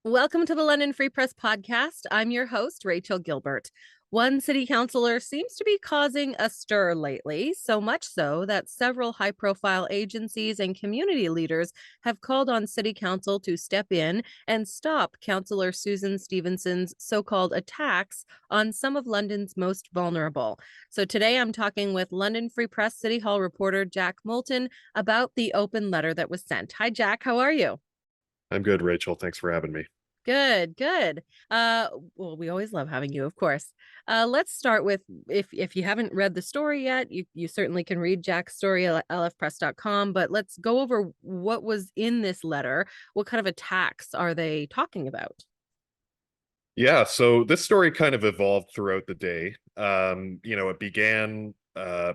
Welcome to the London Free Press podcast. I'm your host, Rachel Gilbert. One city councillor seems to be causing a stir lately, so much so that several high-profile agencies and community leaders have called on city council to step in and stop Councillor Susan Stevenson's so-called attacks on some of London's most vulnerable. So today I'm talking with London Free Press City Hall reporter Jack Moulton about the open letter that was sent. Hi, Jack. How are you? I'm good, Rachel. Thanks for having me. Good, good. Well, we always love having you, of course. Let's start with if you haven't read the story yet, you certainly can read Jack's story at lfpress.com, but let's go over what was in this letter. What kind of attacks are they talking about? Yeah, so this story kind of evolved throughout the day. It began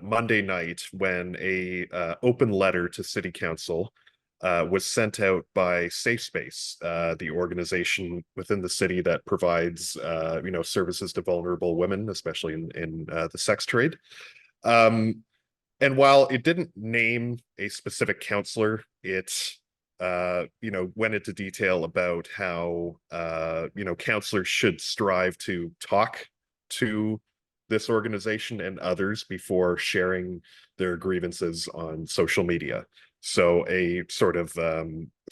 Monday night when a open letter to City Council was sent out by Safe Space, the organization within the city that provides services to vulnerable women, especially in the sex trade. Um, and while it didn't name a specific counselor, it went into detail about how counselors should strive to talk to this organization and others before sharing their grievances on social media. So a sort of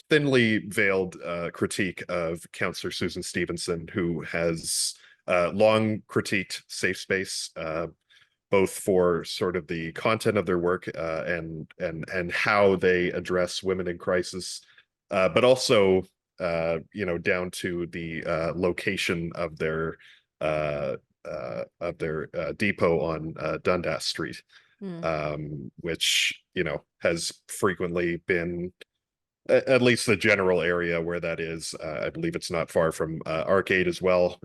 thinly veiled critique of Counselor Susan Stevenson, who has long critiqued Safe Space, both for sort of the content of their work and how they address women in crisis, but also down to the location uh, of their depot on Dundas Street, Hmm. which has frequently been at least the general area where that is. I believe it's not far from Arcade as well.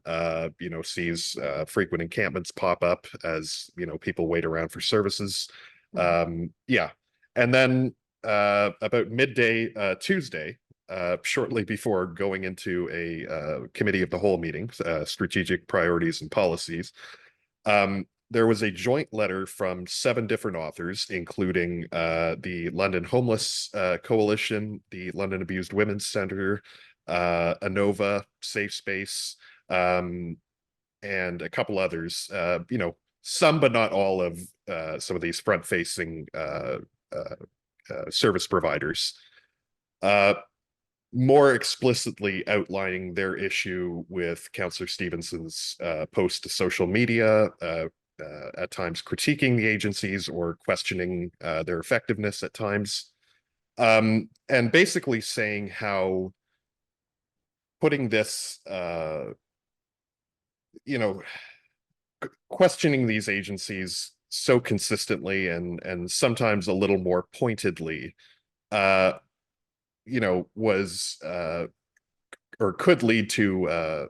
Sees frequent encampments pop up as people wait around for services. Hmm. Yeah, and then about midday Tuesday, shortly before going into a committee of the whole meeting, strategic priorities and policies, there was a joint letter from 7 different authors, including the London Homeless Coalition, the London Abused Women's Center, ANOVA, Safe Space, and a couple others. Some but not all of some of these front-facing service providers. More explicitly outlining their issue with Councillor Stevenson's post to social media, at times critiquing the agencies or questioning their effectiveness at times, and basically saying how putting this, questioning these agencies so consistently and sometimes a little more pointedly, uh, was or could lead to a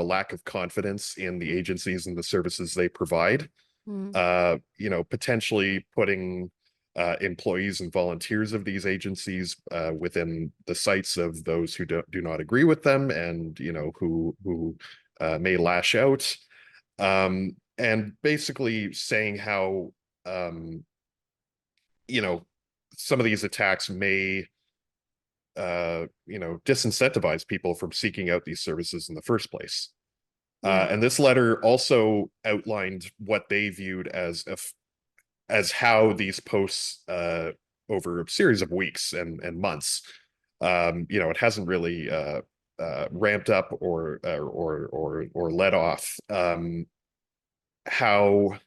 lack of confidence in the agencies and the services they provide. Hmm. Potentially putting employees and volunteers of these agencies within the sights of those who do not agree with them, and who may lash out, and basically saying how you know some of these attacks may disincentivize people from seeking out these services in the first place. Yeah. And this letter also outlined what they viewed as how these posts over a series of weeks and months. It hasn't really ramped up or let off. How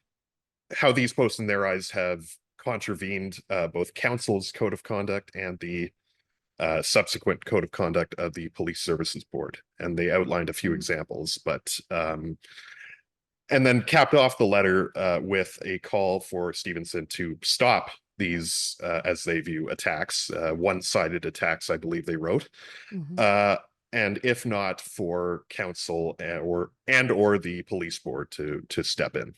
these posts in their eyes have contravened both council's code of conduct and the subsequent code of conduct of the Police Services Board. And they outlined a few Hmm. examples, but and then capped off the letter with a call for Stevenson to stop these, as they view, attacks, one-sided attacks, I believe they wrote. Hmm. Uh, and if not, for council or the police board to step in.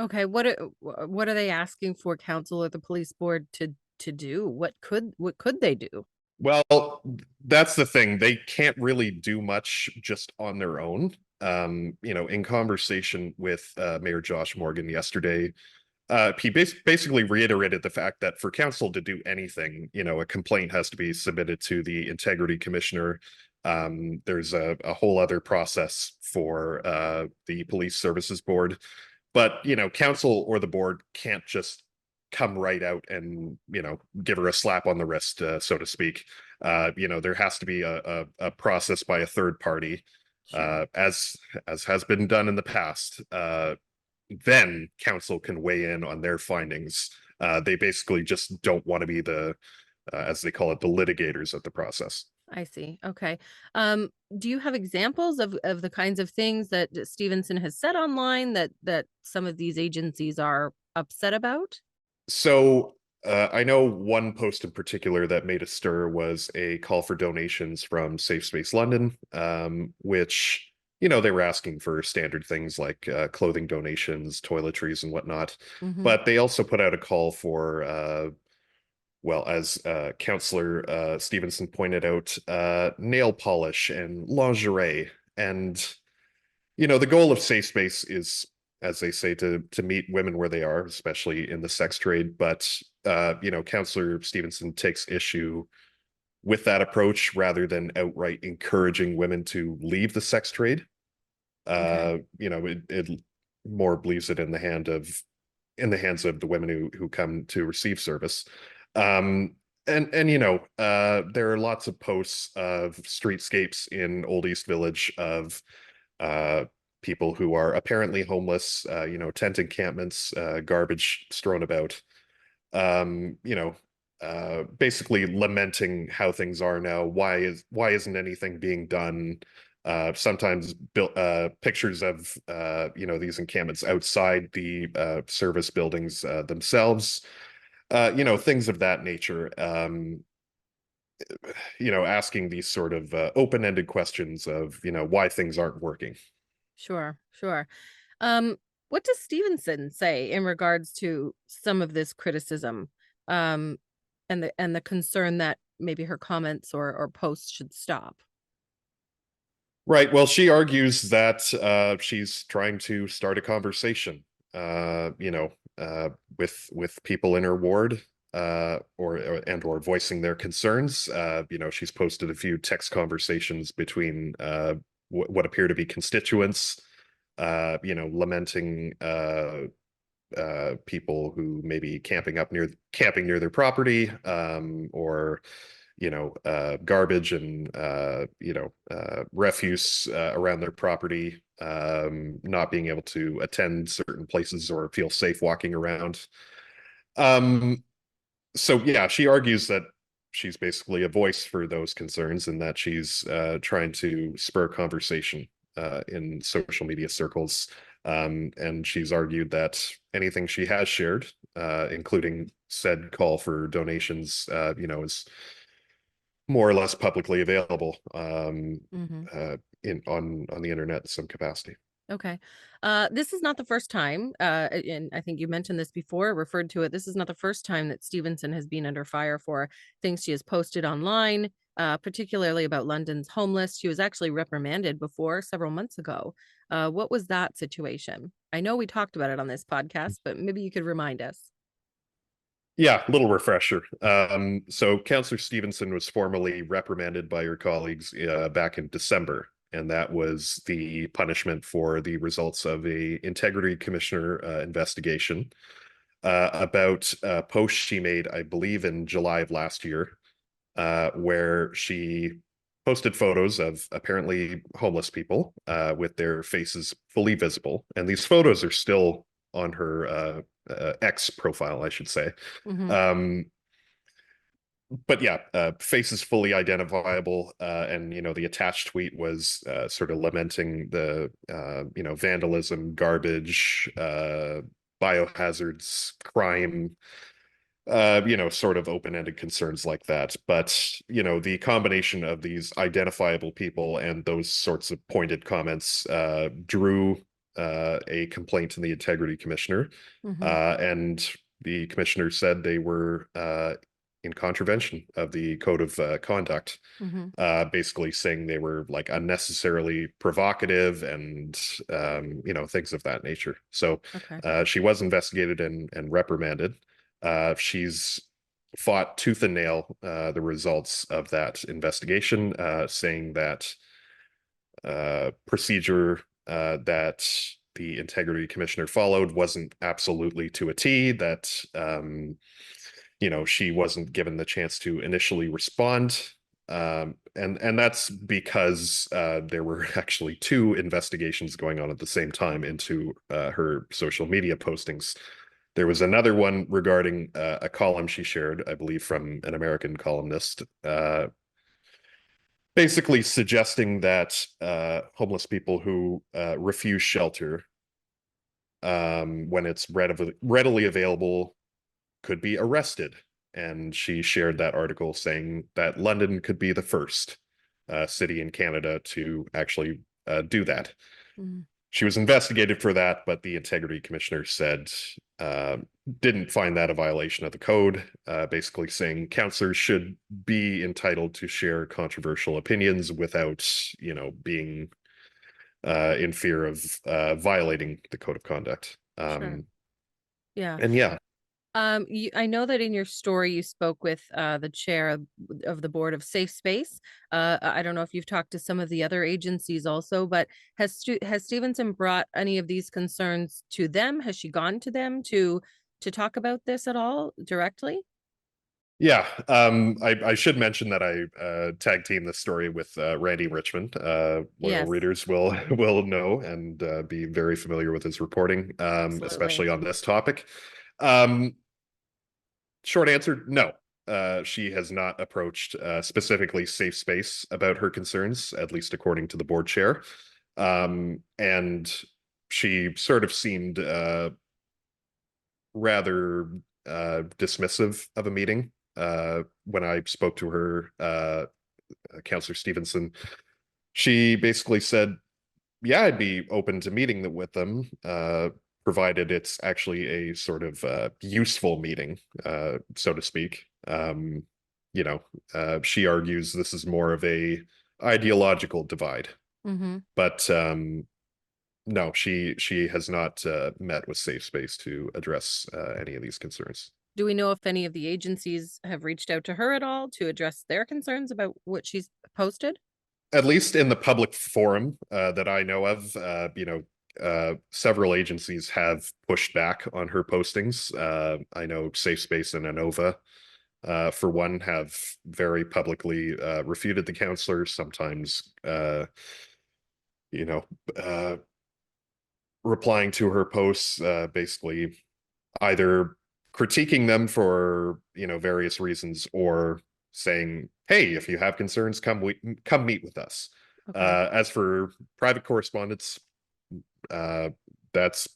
Okay, what are they asking for council or the police board to do? What could they do? Well, that's the thing. They can't really do much just on their own. In conversation with Mayor Josh Morgan yesterday, he basically reiterated the fact that for council to do anything, a complaint has to be submitted to the integrity commissioner, There's a whole other process for the police services board, but council or the board can't just come right out and give her a slap on the wrist, so to speak. There has to be a process by a third party, Sure. as has been done in the past. Then council can weigh in on their findings. They basically just don't want to be the, as they call it, the litigators of the process. I see. Okay. Do you have examples of the kinds of things that Stevenson has said online that some of these agencies are upset about? So I know one post in particular that made a stir was a call for donations from Safe Space London, which, they were asking for standard things like clothing donations, toiletries, and whatnot. Hmm. But they also put out a call for, well, as Councillor Stevenson pointed out, nail polish and lingerie. And the goal of Safe Space is, as they say, to meet women where they are, especially in the sex trade. But Councillor Stevenson takes issue with that approach rather than outright encouraging women to leave the sex trade. Okay. It more leaves it in the hands of the women who come to receive service. Um, and there are lots of posts of streetscapes in Old East Village of uh, people who are apparently homeless, tent encampments, garbage strewn about, basically lamenting how things are now. Why isn't anything being done? Sometimes built pictures of these encampments outside the service buildings themselves. Things of that nature. Asking these sort of open-ended questions of why things aren't working. Sure. Sure. Um, what does Stevenson say in regards to some of this criticism, um, and the concern that maybe her comments or posts should stop? Right. Well, she argues that she's trying to start a conversation, uh, you know, with people in her ward, or voicing their concerns. She's posted a few text conversations between what appear to be constituents, lamenting people who may be camping near their property, or garbage and refuse around their property, not being able to attend certain places or feel safe walking around. Um, so yeah, she argues that she's basically a voice for those concerns and that she's trying to spur conversation in social media circles. And she's argued that anything she has shared, including said call for donations, is more or less publicly available, Hmm. in on the internet in some capacity. Okay. This is not the first time, and I think you mentioned this before, referred to it. This is not the first time that Stevenson has been under fire for things she has posted online, particularly about London's homeless. She was actually reprimanded before several months ago. What was that situation? I know we talked about it on this podcast, but maybe you could remind us. Yeah, little refresher. So Councillor Stevenson was formally reprimanded by her colleagues back in December, and that was the punishment for the results of a integrity commissioner investigation about a post she made, I believe, in July of last year, where she posted photos of apparently homeless people with their faces fully visible. And these photos are still on her X profile, I should say. Hmm. Um, but yeah, faces fully identifiable. And, the attached tweet was sort of lamenting the, vandalism, garbage, biohazards, crime, sort of open-ended concerns like that. But, the combination of these identifiable people and those sorts of pointed comments drew a complaint to the integrity commissioner. Hmm. And the commissioner said they were in contravention of the code of conduct, Hmm. basically saying they were like unnecessarily provocative and, things of that nature. So Okay. she was investigated and reprimanded. She's fought tooth and nail the results of that investigation, saying that procedure that the integrity commissioner followed wasn't absolutely to a T, that she wasn't given the chance to initially respond. And that's because there were actually two investigations going on at the same time into her social media postings. There was another one regarding a column she shared, I believe, from an American columnist, basically suggesting that homeless people who refuse shelter when it's readily available could be arrested. And she shared that article saying that London could be the first city in Canada to actually do that. Mm. She was investigated for that, but the integrity commissioner said didn't find that a violation of the code, basically saying counselors should be entitled to share controversial opinions without, being in fear of violating the code of conduct. Sure. Yeah. And yeah, I know that in your story you spoke with the chair of the board of Safe Space. I don't know if you've talked to some of the other agencies also, but has Stevenson brought any of these concerns to them? Has she gone to them to talk about this at all directly? yeah. I should mention that I tag team this story with Randy Richmond. Loyal Yes, readers will will know and be very familiar with his reporting, absolutely. especially on this topic. Um, Short answer, no. She has not approached specifically Safe Space about her concerns, at least according to the board chair. And she sort of seemed rather dismissive of a meeting when I spoke to her, Counselor Stevenson. She basically said, yeah, I'd be open to meeting with them, provided it's actually a sort of useful meeting, so to speak. She argues this is more of a ideological divide, Hmm. but no, she has not met with Safe Space to address any of these concerns. Do we know if any of the agencies have reached out to her at all to address their concerns about what she's posted? At least in the public forum that I know of, several agencies have pushed back on her postings. I know Safe Space and Inova, for one, have very publicly refuted the counselors, sometimes, you know, uh, replying to her posts, basically either critiquing them for, various reasons or saying, hey, if you have concerns, come meet with us. Okay. As for private correspondence, uh, that's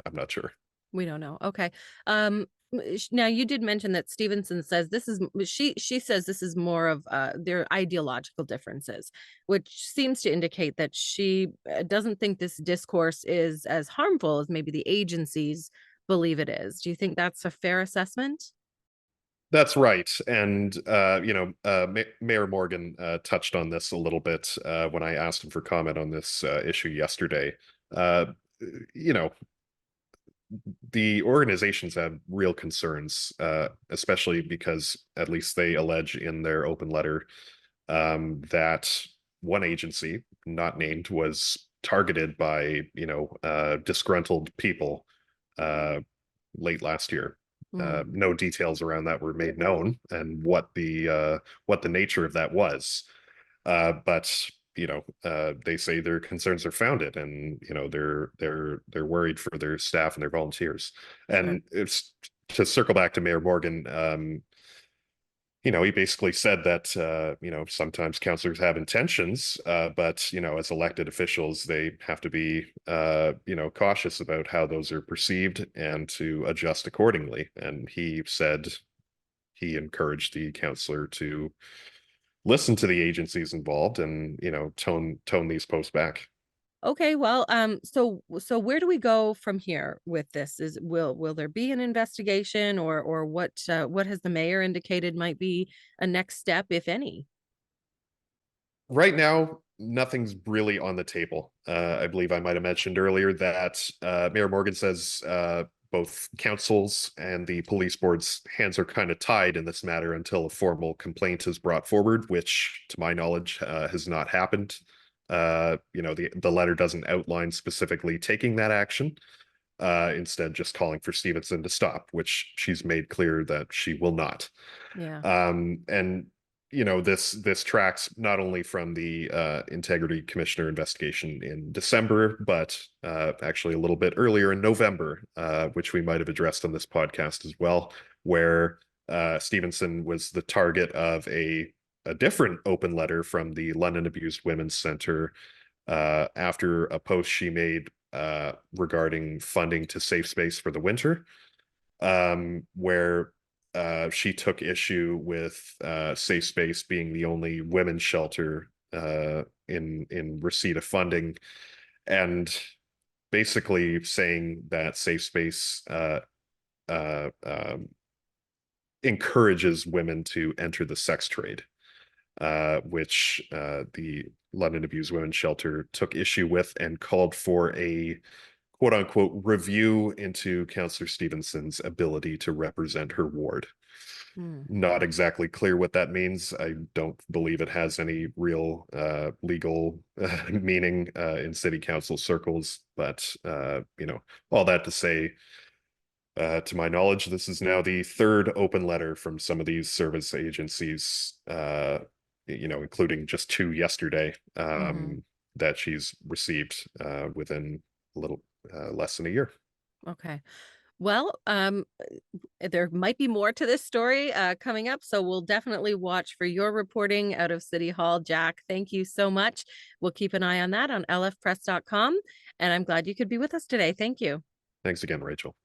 I'm not sure. We don't know. Okay. Now you did mention that Stevenson says this is she says this is more of their ideological differences, which seems to indicate that she doesn't think this discourse is as harmful as maybe the agencies believe it is. Do you think that's a fair assessment? That's right. And Mayor Morgan touched on this a little bit when I asked him for comment on this issue yesterday. Uh, you know, the organizations have real concerns, especially because at least they allege in their open letter that one agency, not named, was targeted by disgruntled people uh, late last year. Mm. No details around that were made known, and what the nature of that was. But they say their concerns are founded, and they're worried for their staff and their volunteers. Sure. And it's to circle back to Mayor Morgan. He basically said that sometimes counselors have intentions, but as elected officials, they have to be cautious about how those are perceived and to adjust accordingly. And he said he encouraged the counselor to listen to the agencies involved and tone these posts back. Okay, well, so where do we go from here with this? Will there be an investigation, or what has the mayor indicated might be a next step, if any? Right now, nothing's really on the table. I believe I might have mentioned earlier that Mayor Morgan says both councils and the police board's hands are kind of tied in this matter until a formal complaint is brought forward, which, to my knowledge, has not happened. The letter doesn't outline specifically taking that action. Instead, just calling for Stevenson to stop, which she's made clear that she will not. Yeah. And this tracks not only from the integrity commissioner investigation in December, but actually a little bit earlier in November, which we might have addressed on this podcast as well, where Stevenson was the target of a different open letter from the London Abused Women's Center after a post she made regarding funding to Safe Space for the winter, where she took issue with Safe Space being the only women's shelter in receipt of funding, and basically saying that Safe Space encourages women to enter the sex trade, which the London Abused Women's Shelter took issue with and called for a quote unquote review into Councillor Stevenson's ability to represent her ward. Not exactly clear what that means. I don't believe it has any real legal meaning in city council circles, but all that to say, to my knowledge, this is now the third open letter from some of these service agencies, including just 2 yesterday, that she's received within a little less than a year. Okay. Well, there might be more to this story coming up, so we'll definitely watch for your reporting out of City Hall. Jack, thank you so much. We'll keep an eye on that on lfpress.com, and I'm glad you could be with us today. Thank you. Thanks again, Rachel.